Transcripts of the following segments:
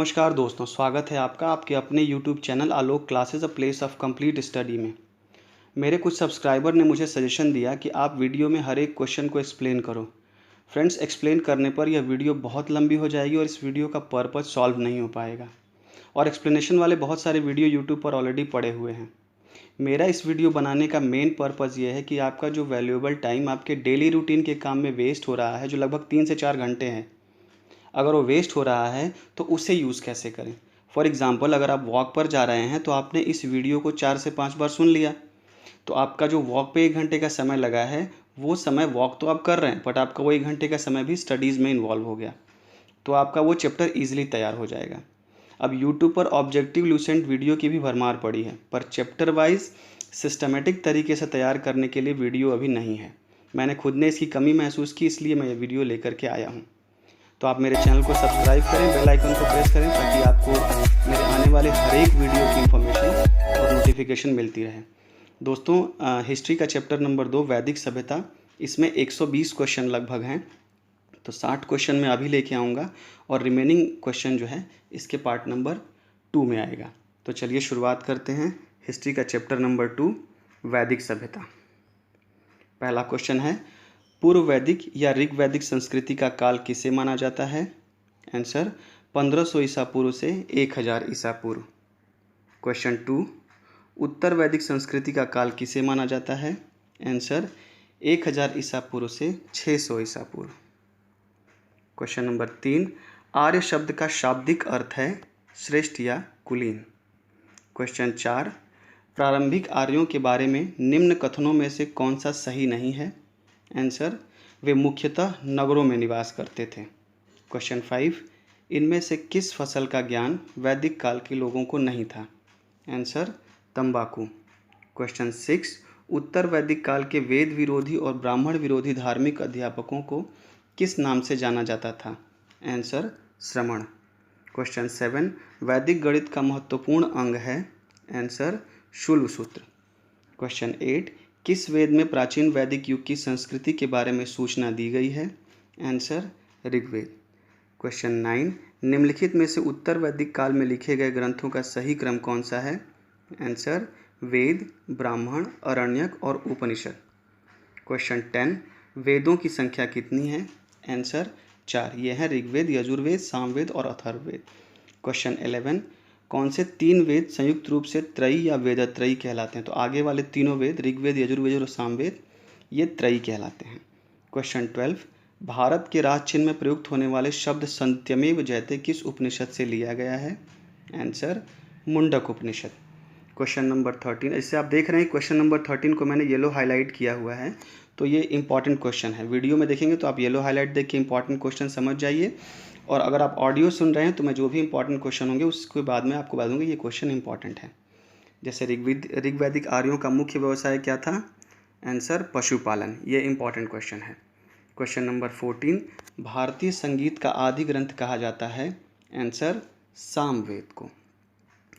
नमस्कार दोस्तों, स्वागत है आपका आपके अपने YouTube channel Alok classes a place of complete study में। मेरे कुछ सब्सक्राइबर ने मुझे सजेशन दिया कि आप वीडियो में हर एक क्वेश्चन को एक्सप्लेन करो। फ्रेंड्स, एक्सप्लेन करने पर यह वीडियो बहुत लंबी हो जाएगी और इस वीडियो का पर्पज़ सॉल्व नहीं हो पाएगा। और एक्सप्लेनेशन वाले बहुत सारे वीडियो यूट्यूब पर ऑलरेडी पड़े हुए हैं। मेरा इस वीडियो बनाने का मेन पर्पज़ ये है कि आपका जो वैल्यूएबल टाइम आपके डेली रूटीन के काम में वेस्ट हो रहा है, जो लगभग 3 से 4 घंटे हैं, अगर वो वेस्ट हो रहा है तो उसे यूज़ कैसे करें। फॉर एग्ज़ाम्पल, अगर आप वॉक पर जा रहे हैं तो आपने इस वीडियो को 4 से 5 बार सुन लिया, तो आपका जो वॉक पे 1 घंटे का समय लगा है, वो समय वॉक तो आप कर रहे हैं, बट आपका वो 1 घंटे का समय भी स्टडीज़ में इन्वॉल्व हो गया, तो आपका वो चैप्टर ईजिली तैयार हो जाएगा। अब यूट्यूब पर ऑब्जेक्टिव लूसेंट वीडियो की भी भरमार पड़ी है, पर चैप्टर वाइज सिस्टमेटिक तरीके से तैयार करने के लिए वीडियो अभी नहीं है। मैंने खुद ने इसकी कमी महसूस की, इसलिए मैं ये वीडियो लेकर के आया हूँ। तो आप मेरे चैनल को सब्सक्राइब करें, बेल आइकन को प्रेस करें, ताकि आपको मेरे आने वाले हर एक वीडियो की इन्फॉर्मेशन और नोटिफिकेशन मिलती रहे। दोस्तों, हिस्ट्री का चैप्टर नंबर 2 वैदिक सभ्यता, इसमें 120 क्वेश्चन लगभग हैं। तो 60 क्वेश्चन मैं अभी लेके आऊँगा और रिमेनिंग क्वेश्चन जो है इसके पार्ट नंबर 2 में आएगा। तो चलिए शुरुआत करते हैं हिस्ट्री का चैप्टर नंबर 2 वैदिक सभ्यता। पहला क्वेश्चन है, पूर्व वैदिक या ऋग वैदिक संस्कृति का काल किसे माना जाता है? आंसर 1500 ईसा पूर्व से 1000 ईसा पूर्व। क्वेश्चन 2, उत्तर वैदिक संस्कृति का काल किसे माना जाता है? आंसर 1000 ईसा पूर्व से 600 ईसा पूर्व। क्वेश्चन नंबर 3, आर्य शब्द का शाब्दिक अर्थ है श्रेष्ठ या कुलीन। क्वेश्चन 4, प्रारंभिक आर्यों के बारे में निम्न कथनों में से कौन सा सही नहीं है? आंसर, वे मुख्यतः नगरों में निवास करते थे। क्वेश्चन 5, इनमें से किस फसल का ज्ञान वैदिक काल के लोगों को नहीं था? आंसर, तंबाकू। क्वेश्चन 6, उत्तर वैदिक काल के वेद विरोधी और ब्राह्मण विरोधी धार्मिक अध्यापकों को किस नाम से जाना जाता था? आंसर, श्रमण। क्वेश्चन 7, वैदिक गणित का महत्वपूर्ण अंग है? आंसर, शूल सूत्र। क्वेश्चन 8, किस वेद में प्राचीन वैदिक युग की संस्कृति के बारे में सूचना दी गई है? आंसर, ऋग्वेद। क्वेश्चन 9, निम्नलिखित में से उत्तर वैदिक काल में लिखे गए ग्रंथों का सही क्रम कौन सा है? आंसर, वेद, ब्राह्मण, अरण्यक और उपनिषद। क्वेश्चन 10, वेदों की संख्या कितनी है? आंसर, 4। ये हैं ऋग्वेद, यजुर्वेद, सामवेद और अथर्ववेद। क्वेश्चन 11, कौन से 3 वेद संयुक्त रूप से त्रयी या वेदत्रयी कहलाते हैं? तो आगे वाले तीनों वेद, ऋग्वेद, यजुर्वेद और सामवेद, ये त्रयी कहलाते हैं। क्वेश्चन 12, भारत के राज चिन्ह में प्रयुक्त होने वाले शब्द सत्यमेव जयते किस उपनिषद से लिया गया है? आंसर, मुंडक उपनिषद। क्वेश्चन नंबर 13, इससे आप देख रहे हैं क्वेश्चन नंबर 13 को मैंने येलो हाईलाइट किया हुआ है, तो ये इंपॉर्टेंट क्वेश्चन है। वीडियो में देखेंगे तो आप येलो हाईलाइट देख के इंपॉर्टेंट क्वेश्चन समझ जाइए, और अगर आप ऑडियो सुन रहे हैं तो मैं जो भी इंपॉर्टेंट क्वेश्चन होंगे उसके बाद में आपको बता दूंगा ये क्वेश्चन इंपॉर्टेंट है। जैसे ऋग्वैदिक आर्यों का मुख्य व्यवसाय क्या था? आंसर, पशुपालन। ये इंपॉर्टेंट क्वेश्चन है। क्वेश्चन नंबर 14, भारतीय संगीत का आदि ग्रंथ कहा जाता है? आंसर, सामवेद को।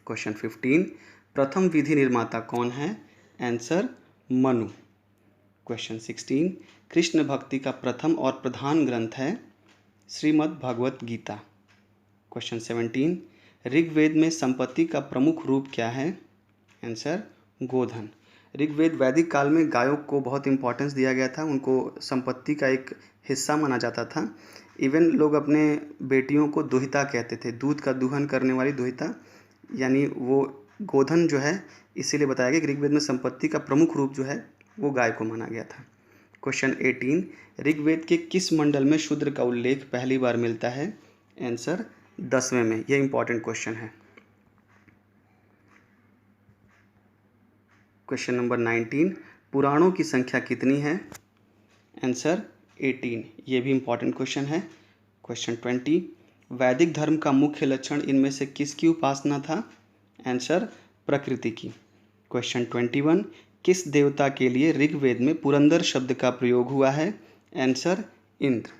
क्वेश्चन 15, प्रथम विधि निर्माता कौन है? आंसर, मनु। क्वेश्चन 16, कृष्ण भक्ति का प्रथम और प्रधान ग्रंथ है श्रीमद् भगवत गीता। क्वेश्चन 17, ऋग्वेद में संपत्ति का प्रमुख रूप क्या है? आंसर, गोधन। ऋग्वेद वैदिक काल में गायों को बहुत इंपॉर्टेंस दिया गया था, उनको संपत्ति का एक हिस्सा माना जाता था। इवन लोग अपने बेटियों को दुहिता कहते थे, दूध का दुहन करने वाली दुहिता, यानी वो गोधन जो है, इसीलिए बताया गया कि ऋग्वेद में संपत्ति का प्रमुख रूप जो है वो गाय को माना गया था। क्वेश्चन 18, ऋग्वेद के किस मंडल में शूद्र का उल्लेख पहली बार मिलता है? आंसर, 10वें में। यह इंपॉर्टेंट क्वेश्चन है। क्वेश्चन नंबर 19, पुराणों की संख्या कितनी है? आंसर, 18। ये भी इंपॉर्टेंट क्वेश्चन है। क्वेश्चन 20, वैदिक धर्म का मुख्य लक्षण इनमें से किसकी उपासना था? आंसर, प्रकृति की। क्वेश्चन 21, किस देवता के लिए ऋग्वेद में पुरंदर शब्द का प्रयोग हुआ है? आंसर, इंद्र।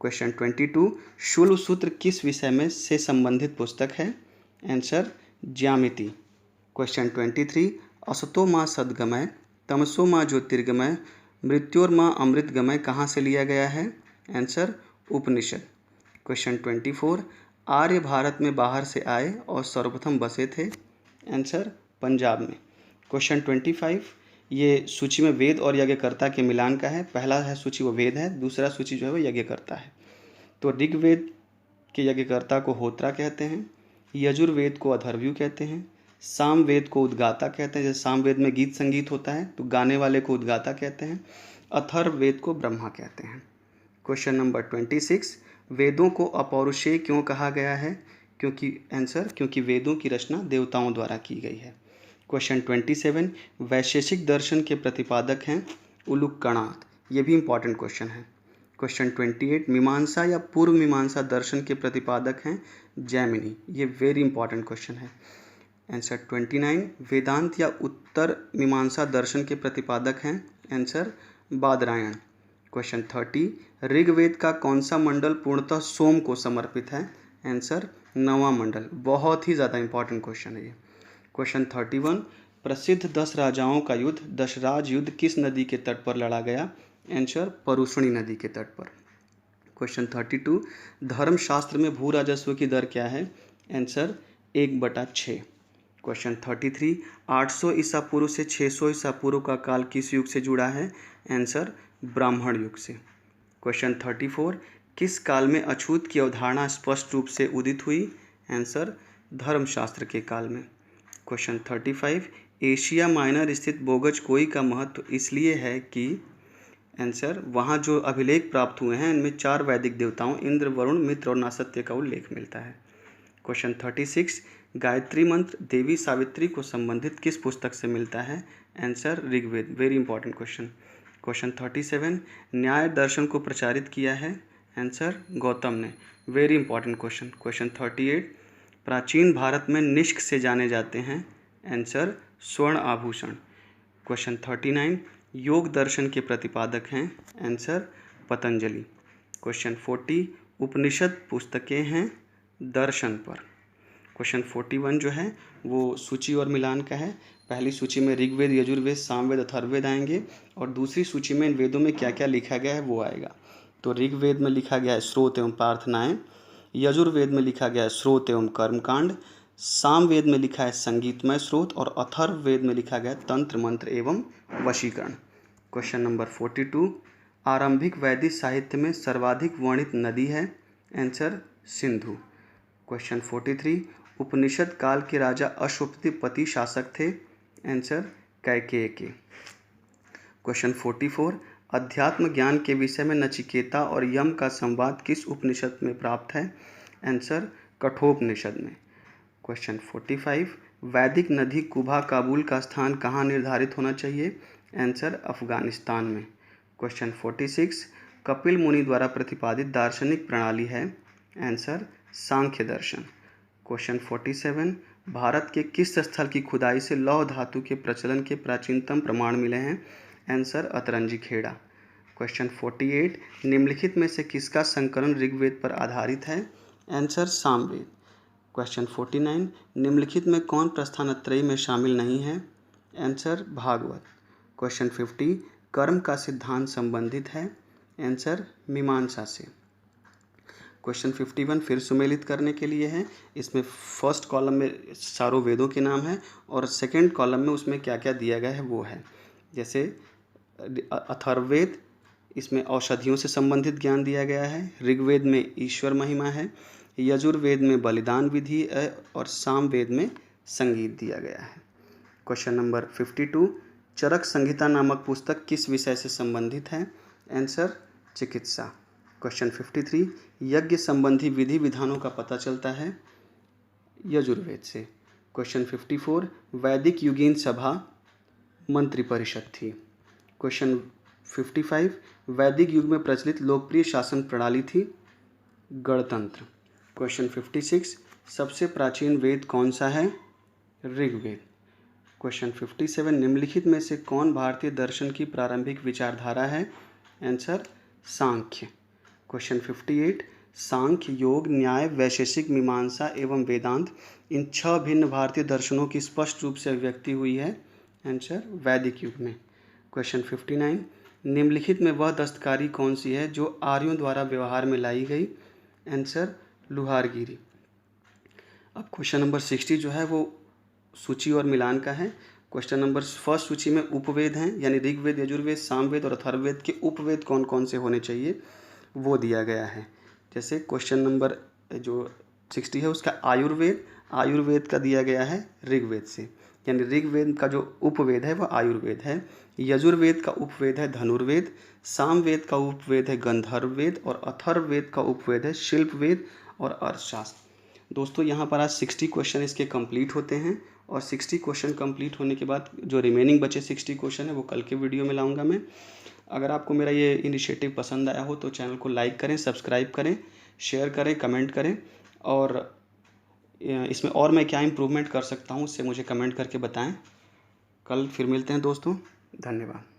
क्वेश्चन 22, शूल सूत्र किस विषय में से संबंधित पुस्तक है? आंसर, ज्यामिति। क्वेश्चन 23, असतो माँ सद्गमय, तमसो माँ ज्योतिर्गमय, मृत्योर्मा अमृतगमय कहाँ से लिया गया है? आंसर, उपनिषद। क्वेश्चन 24, आर्य भारत में बाहर से आए और सर्वप्रथम बसे थे? आंसर पंजाब में। क्वेश्चन 25, ये सूची में वेद और यज्ञकर्ता के मिलान का है। पहला है सूची वो वेद है, दूसरा सूची जो है वो यज्ञकर्ता है। तो ऋग्वेद के यज्ञकर्ता को होत्रा कहते हैं, यजुर्वेद को अथर्वयु कहते हैं, सामवेद को उद्गाता कहते हैं, जैसे सामवेद में गीत संगीत होता है तो गाने वाले को उद्गाता कहते हैं, अथर्ववेद को ब्रह्मा कहते हैं। क्वेश्चन नंबर 26, वेदों को अपौरुषेय क्यों कहा गया है? क्योंकि वेदों की रचना देवताओं द्वारा की गई है। क्वेश्चन 27, वैशेषिक दर्शन के प्रतिपादक हैं उलूकनाथ। ये भी इंपॉर्टेंट क्वेश्चन है। क्वेश्चन 28, मीमांसा या पूर्व मीमांसा दर्शन के प्रतिपादक हैं जैमिनी। ये वेरी इंपॉर्टेंट क्वेश्चन है। आंसर 29, वेदांत या उत्तर मीमांसा दर्शन के प्रतिपादक हैं? आंसर बादरायण। क्वेश्चन 30, ऋग्वेद का कौन सा मंडल पूर्णतः सोम को समर्पित है? आंसर 9वां मंडल। बहुत ही ज़्यादा इंपॉर्टेंट क्वेश्चन है ये। क्वेश्चन 31, प्रसिद्ध 10 राजाओं का युद्ध दशराज युद्ध किस नदी के तट पर लड़ा गया? आंसर परुष्णी नदी के तट पर। क्वेश्चन 32, धर्मशास्त्र में भू राजस्व की दर क्या है? आंसर 1/6। क्वेश्चन 33, 800 ईसा पूर्व से 600 ईसा पूर्व का काल किस युग से जुड़ा है? आंसर ब्राह्मण युग से। क्वेश्चन 34, किस काल में अछूत की अवधारणा स्पष्ट रूप से उदित हुई? आंसर धर्मशास्त्र के काल में। क्वेश्चन 35, एशिया माइनर स्थित बोगजकोई का महत्व इसलिए है कि? आंसर वहाँ जो अभिलेख प्राप्त हुए हैं इनमें 4 वैदिक देवताओं इंद्र, वरुण, मित्र और नासत्य का उल्लेख मिलता है। क्वेश्चन 36, गायत्री मंत्र देवी सावित्री को संबंधित किस पुस्तक से मिलता है? Answer Rigveda. Very important question. Question 37, न्याय दर्शन को प्रचारित किया है? आंसर गौतम ने। Very important question. क्वेश्चन 38, प्राचीन भारत में निष्क से जाने जाते हैं? आंसर स्वर्ण आभूषण। क्वेश्चन 39, योग दर्शन के प्रतिपादक हैं? आंसर पतंजलि। क्वेश्चन 40, उपनिषद पुस्तकें हैं दर्शन पर। क्वेश्चन 41 जो है वो सूची और मिलान का है। पहली सूची में ऋग्वेद, यजुर्वेद, सामवेद, अथर्ववेद आएंगे और दूसरी सूची में इन वेदों में क्या क्या लिखा गया है वो आएगा। तो ऋग्वेद में लिखा गया है स्रोत एवं प्रार्थनाएं, यजुर्वेद में लिखा गया है स्रोत एवं कर्मकांड, सामवेद में लिखा है संगीतमय स्रोत और अथर्ववेद में लिखा गया है तंत्र मंत्र एवं वशीकरण। क्वेश्चन नंबर 42, आरंभिक वैदिक साहित्य में सर्वाधिक वर्णित नदी है? आंसर सिंधु। क्वेश्चन 43, उपनिषद काल के राजा अश्वपति शासक थे? आंसर कैकेय के। क्वेश्चन 44, अध्यात्म ज्ञान के विषय में नचिकेता और यम का संवाद किस उपनिषद में प्राप्त है? आंसर कठोपनिषद में। क्वेश्चन 45, वैदिक नदी कुबा काबुल का स्थान कहाँ निर्धारित होना चाहिए? आंसर अफगानिस्तान में। क्वेश्चन 46, कपिल मुनि द्वारा प्रतिपादित दार्शनिक प्रणाली है? आंसर सांख्य दर्शन। क्वेश्चन 47, भारत के किस स्थल की खुदाई से लौह धातु के प्रचलन के प्राचीनतम प्रमाण मिले हैं? आंसर अतरंजी खेड़ा। क्वेश्चन 48, निम्नलिखित में से किसका संकलन ऋग्वेद पर आधारित है? आंसर सामवेद। क्वेश्चन 49, निम्नलिखित में कौन प्रस्थानत्रयी में शामिल नहीं है? आंसर भागवत। क्वेश्चन 50, कर्म का सिद्धांत संबंधित है? आंसर मीमांसा से। क्वेश्चन 51 फिर सुमेलित करने के लिए है। इसमें फर्स्ट कॉलम में चारों वेदों के नाम है और सेकंड कॉलम में उसमें क्या क्या दिया गया है वो है। जैसे अथर्ववेद, इसमें औषधियों से संबंधित ज्ञान दिया गया है। ऋग्वेद में ईश्वर महिमा है, यजुर्वेद में बलिदान विधि है और सामवेद में संगीत दिया गया है। क्वेश्चन नंबर 52, चरक संहिता नामक पुस्तक किस विषय से संबंधित है? आंसर चिकित्सा। क्वेश्चन 53, यज्ञ संबंधी विधि विधानों का पता चलता है यजुर्वेद से। क्वेश्चन 54, वैदिक युगीन सभा मंत्रिपरिषद थी। क्वेश्चन 55, वैदिक युग में प्रचलित लोकप्रिय शासन प्रणाली थी गणतंत्र। क्वेश्चन 56, सबसे प्राचीन वेद कौन सा है? ऋग्वेद। क्वेश्चन 57, निम्नलिखित में से कौन भारतीय दर्शन की प्रारंभिक विचारधारा है? आंसर सांख्य। क्वेश्चन 58, सांख्य, योग, न्याय, वैशेषिक, मीमांसा एवं वेदांत इन 6 भिन्न भारतीय दर्शनों की स्पष्ट रूप से अभिव्यक्ति हुई है? आंसर वैदिक युग में। क्वेश्चन 59, निम्नलिखित में वह दस्तकारी कौन सी है जो आर्यों द्वारा व्यवहार में लाई गई? आंसर लुहारगिरी। अब क्वेश्चन नंबर 60 जो है वो सूची और मिलान का है। क्वेश्चन नंबर फर्स्ट सूची में उपवेद हैं, यानी ऋग्वेद, यजुर्वेद, सामवेद और अथर्ववेद के उपवेद कौन कौन से होने चाहिए वो दिया गया है। जैसे क्वेश्चन नंबर जो 60 है उसका आयुर्वेद का दिया गया है ऋग्वेद से, यानी ऋग्वेद का जो उपवेद है वह आयुर्वेद है। यजुर्वेद का उपवेद है धनुर्वेद, सामवेद का उपवेद है गंधर्ववेद और अथर्ववेद का उपवेद है शिल्पवेद और अर्थशास्त्र। दोस्तों यहाँ पर आज 60 क्वेश्चन इसके कंप्लीट होते हैं और 60 क्वेश्चन कंप्लीट होने के बाद जो रिमेनिंग बचे 60 क्वेश्चन है वो कल के वीडियो में लाऊंगा मैं। अगर आपको मेरा ये इनिशिएटिव पसंद आया हो तो चैनल को लाइक करें, सब्सक्राइब करें, शेयर करें, कमेंट करें और इसमें और मैं क्या इम्प्रूवमेंट कर सकता हूँ उससे मुझे कमेंट करके बताएं। कल फिर मिलते हैं दोस्तों, धन्यवाद।